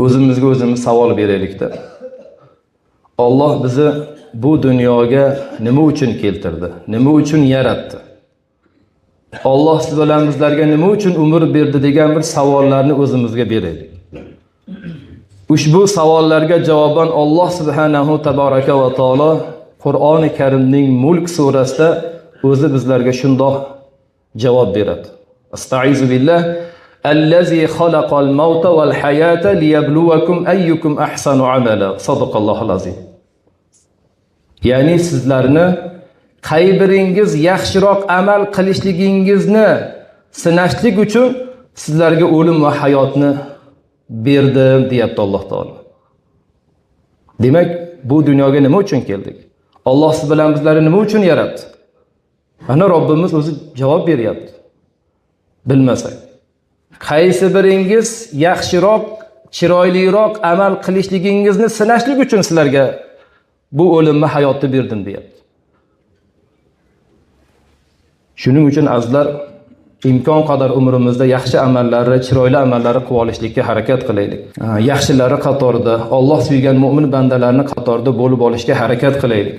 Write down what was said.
o'zimizga o'zimiz savol beraylikda. Alloh bizni bu dunyoga nima uchun keltirdi? Nima uchun yaratdi? Alloh siz bilan bizlarga nima uchun umr berdi degan bir savollarni o'zimizga beraylik. Ushbu savollarga javoban Alloh subhanahu tabaraka va taolo Qur'oni Karimning Mulk surasida o'zi bizlarga shundoq javob beradi. Astaizu billah. Allazi xalaqal mauta val hayata liyabluwakum ayyukum ahsanu amala. Sadaqallohul azim. Ya'ni sizlarni qay biringiz yaxshiroq amal qilishligingizni sinashlik uchun sizlarga o'lim va hayotni berdim deyapti Alloh taolo. Demak, bu dunyoga nima uchun keldik? Alloh siz bilan bizlarni nima uchun yaratdi? Mana Robbimiz o'zi javob beryapti. Bilmasak. Qaysi biringiz yaxshiroq, chiroyliroq amal qilishligingizni sinashlik uchun sizlarga bu o'limni hayotni berdim deyapti. Shuning uchun azizlar, imkon qadar umrimizda yaxshi amallarni, chiroyli amallarni qilib olishlikka harakat qilaylik. Yaxshilari qatorida, Alloh suygan mu'min bandalarning qatorida bo'lib olishga harakat qilaylik.